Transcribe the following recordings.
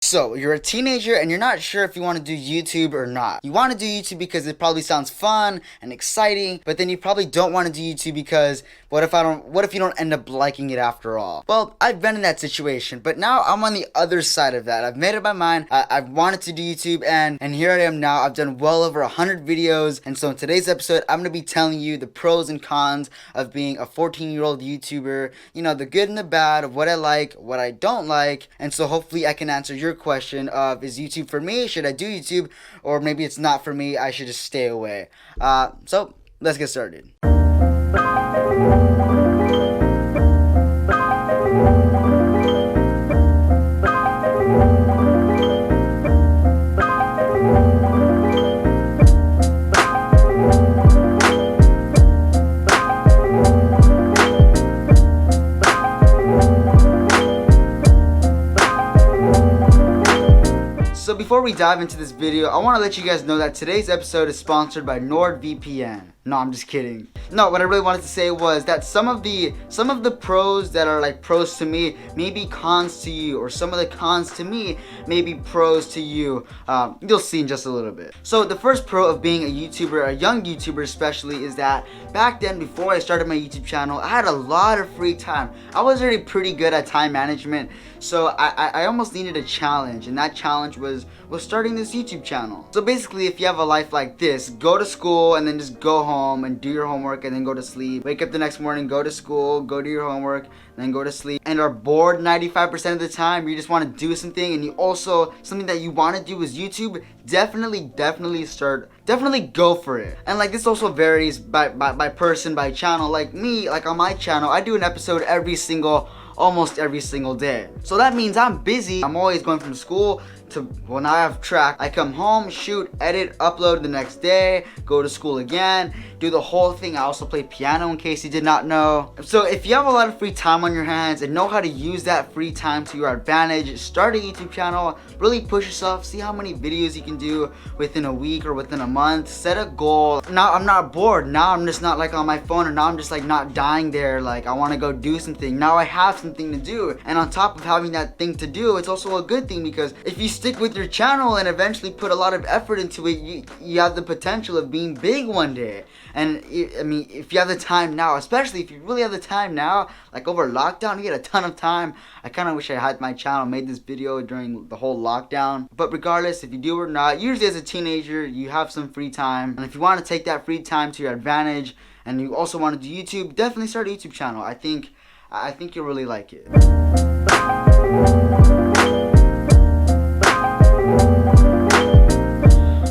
So, you're a teenager and you're not sure if you want to do YouTube or not. You want to do YouTube because it probably sounds fun and exciting, but then you probably don't want to do YouTube because what if you don't end up liking it after all? Well, I've been in that situation, but now I'm on the other side of that. I've made up my mind. I've wanted to do YouTube and here I am now. I've done well over 100 videos, and so in today's episode, I'm going to be telling you the pros and cons of being a 14-year-old YouTuber, you know, the good and the bad of what I like, what I don't like, and so hopefully I can answer your question of, is YouTube for me? Should I do YouTube? Or maybe it's not for me, I should just stay away. So let's get started. So before we dive into this video, I want to let you guys know that today's episode is sponsored by NordVPN. No, I'm just kidding. No, what I really wanted to say was that some of the pros that are like pros to me may be cons to you, or some of the cons to me may be pros to you. You'll see in just a little bit. So the first pro of being a YouTuber, a young YouTuber especially, is that back then, before I started my YouTube channel, I had a lot of free time. I was already pretty good at time management, so I almost needed a challenge, and that challenge was starting this YouTube channel. So basically, if you have a life like this, go to school and then just go home and do your homework and then go to sleep. Wake up the next morning, go to school, go do your homework, and then go to sleep, and are bored 95% of the time. You just want to do something, and you also, something that you want to do is YouTube. Definitely go for it. And like, this also varies by person, by channel. Like me, like on my channel, I do an episode almost every single day. So that means I'm busy. I'm always going from school to, when I have track, I come home, shoot, edit, upload the next day, go to school again, do the whole thing. I also play piano, in case you did not know. So if you have a lot of free time on your hands and know how to use that free time to your advantage, start a YouTube channel, really push yourself, see how many videos you can do within a week or within a month, set a goal. Now I'm not bored. Now I'm just not like on my phone, or now I'm just like not dying there, like I want to go do something. Now I have something to do, and on top of having that thing to do, it's also a good thing, because if you stick with your channel and eventually put a lot of effort into it, you have the potential of being big one day. And I mean, if you have the time now, especially if you really have the time now, like over lockdown, you get a ton of time. I kind of wish I had my channel, made this video during the whole lockdown. But regardless, if you do or not, usually as a teenager, you have some free time. And if you want to take that free time to your advantage, and you also want to do YouTube, definitely start a YouTube channel. I think you'll really like it.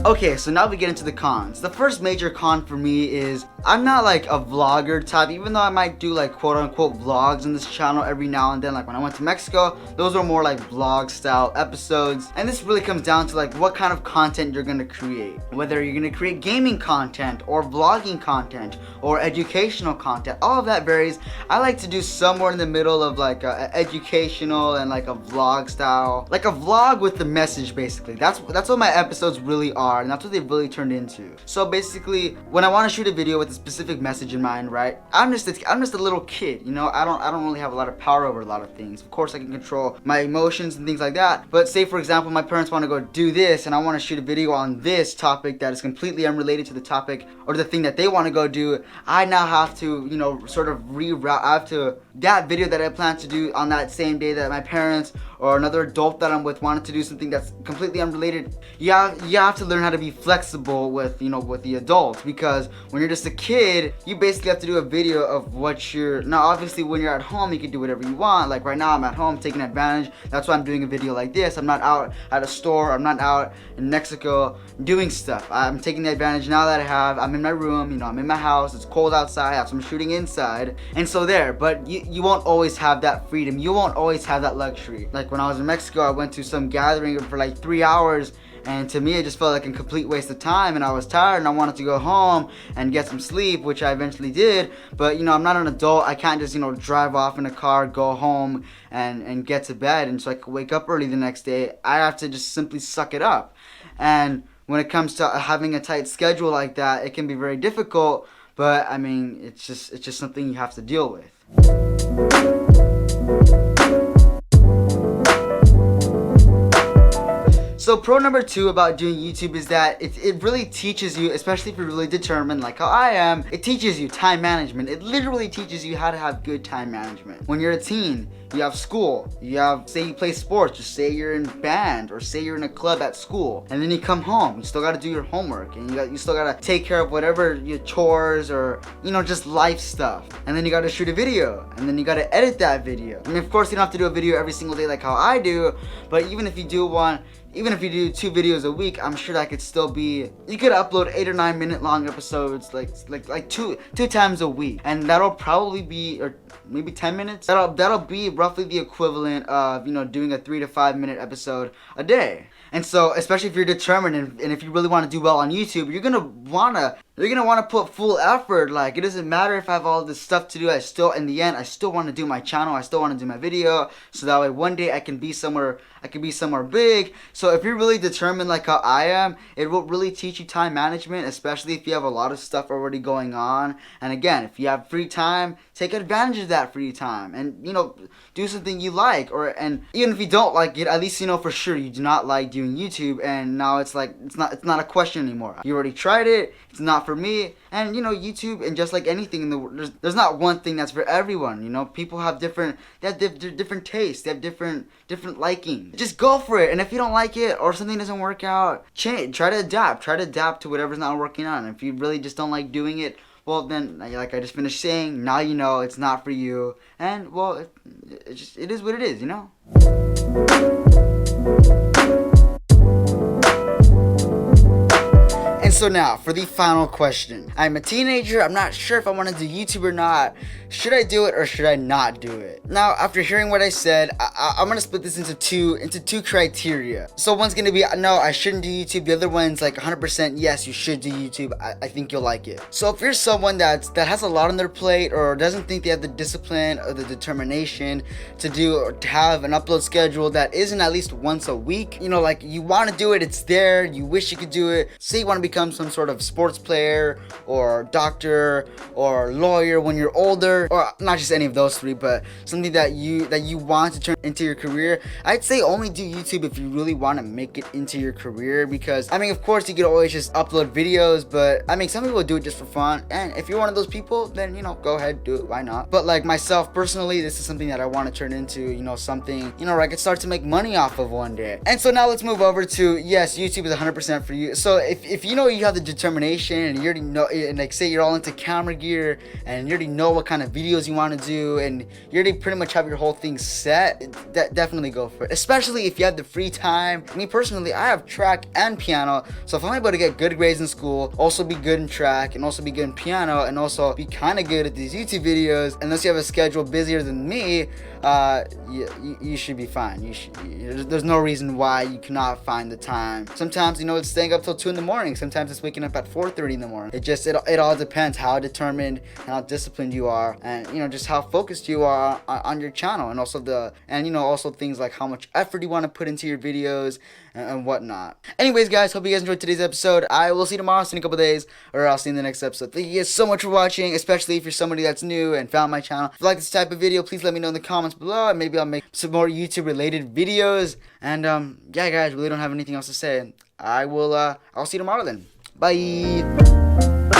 Okay, so now we get into the cons. The first major con for me is I'm not like a vlogger type, even though I might do like quote unquote vlogs in this channel every now and then. Like when I went to Mexico, those were more like vlog style episodes. And this really comes down to like what kind of content you're gonna create. Whether you're gonna create gaming content or vlogging content or educational content, all of that varies. I like to do somewhere in the middle of like a educational and like a vlog style, like a vlog with the message basically. That's what my episodes really are. And that's what they've really turned into. So basically, when I want to shoot a video with a specific message in mind, right? I'm just a little kid, you know. I don't really have a lot of power over a lot of things. Of course, I can control my emotions and things like that. But say for example, my parents want to go do this, and I want to shoot a video on this topic that is completely unrelated to the topic or the thing that they want to go do. I now have to, you know, sort of reroute. I have to, that video that I plan to do on that same day that my parents or another adult that I'm with wanted to do something that's completely unrelated. You have to learn how to be flexible with, you know, with the adults, because when you're just a kid, you basically have to do a video of what you're, now obviously when you're at home, you can do whatever you want. Like right now I'm at home taking advantage. That's why I'm doing a video like this. I'm not out at a store, I'm not out in Mexico doing stuff. I'm taking the advantage now that I'm in my room, you know, I'm in my house, it's cold outside, so I'm shooting inside. And so there, but you won't always have that freedom. You won't always have that luxury. Like when I was in Mexico, I went to some gathering for like 3 hours, and to me it just felt like a complete waste of time, and I was tired and I wanted to go home and get some sleep, which I eventually did. But you know, I'm not an adult. I can't just, you know, drive off in a car, go home and get to bed, and so I could wake up early the next day. I have to just simply suck it up. And when it comes to having a tight schedule like that, it can be very difficult. But I mean, it's just something you have to deal with. So pro number 2 about doing YouTube is that it really teaches you, especially if you're really determined like how I am, it teaches you time management. It literally teaches you how to have good time management. When you're a teen, you have school, you have, say you play sports, just say you're in band, or say you're in a club at school, and then you come home, you still gotta do your homework, and you still gotta take care of whatever your chores or, you know, just life stuff. And then you gotta shoot a video, and then you gotta edit that video. I mean, of course you don't have to do a video every single day like how I do, but even if you do 2 videos a week, I'm sure that could still be, you could upload 8 or 9 minute long episodes like two times a week, and that'll probably be, or maybe 10 minutes, that'll be roughly the equivalent of, you know, doing a 3 to 5 minute episode a day. And so, especially if you're determined and if you really want to do well on YouTube, you're gonna wanna put full effort. Like, it doesn't matter if I have all this stuff to do, in the end, I still want to do my channel, I still want to do my video, so that way one day I can be somewhere big. So if you're really determined like how I am, it will really teach you time management, especially if you have a lot of stuff already going on. And again, if you have free time, take advantage of that free time, and, you know, do something you like, and even if you don't like it, at least you know for sure you do not like doing YouTube, and now it's like, it's not a question anymore. You already tried it, it's not for me. And, you know, YouTube, and just like anything in the world, there's not one thing that's for everyone. You know, people have different tastes, they have different liking. Just go for it, and if you don't like it or something doesn't work out, try to adapt to whatever's not working out. And if you really just don't like doing it, well, then, like I just finished saying, now you know it's not for you, and, well, it is what it is, you know? And so now, for the final question. I'm a teenager, I'm not sure if I want to do YouTube or not. Should I do it or should I not do it? Now, after hearing what I said, I'm going to split this into two criteria. So one's going to be, no, I shouldn't do YouTube. The other one's like 100%, yes, you should do YouTube. I think you'll like it. So if you're someone that has a lot on their plate, or doesn't think they have the discipline or the determination to have an upload schedule that isn't at least once a week, you know, like you want to do it, it's there, you wish you could do it. Say you want to become some sort of sports player or doctor or lawyer when you're older, or not just any of those three, but something that you want to turn into your career, I'd say only do YouTube if you really want to make it into your career. Because, I mean, of course you could always just upload videos, but I mean, some people do it just for fun, and if you're one of those people, then, you know, go ahead, do it, why not? But like myself personally, this is something that I want to turn into, you know, something, you know, where I could start to make money off of one day. And so now let's move over to, yes, YouTube is 100% for you. So if you know you have the determination, and you already know, and like say you're all into camera gear, and you already know what kind of videos you want to do, and you already pretty much have your whole thing set, definitely go for it. Especially if you have the free time. Me personally, I have track and piano, so if I'm able to get good grades in school, also be good in track, and also be good in piano, and also be kind of good at these YouTube videos, unless you have a schedule busier than me, you should be fine. There's no reason why you cannot find the time. Sometimes, you know, it's staying up till 2 in the morning. Sometimes it's waking up at 4:30 in the morning. It all depends how determined and how disciplined you are, and, you know, just how focused you are on your channel, and also also things like how much effort you want to put into your videos and whatnot. Anyways, guys, hope you guys enjoyed today's episode. I will see you tomorrow, see you in a couple days, or I'll see you in the next episode. Thank you guys so much for watching, especially if you're somebody that's new and found my channel. If you like this type of video, please let me know in the comments below, and maybe I'll make some more YouTube related videos. And yeah, guys, really don't have anything else to say. I'll see you tomorrow then. Bye.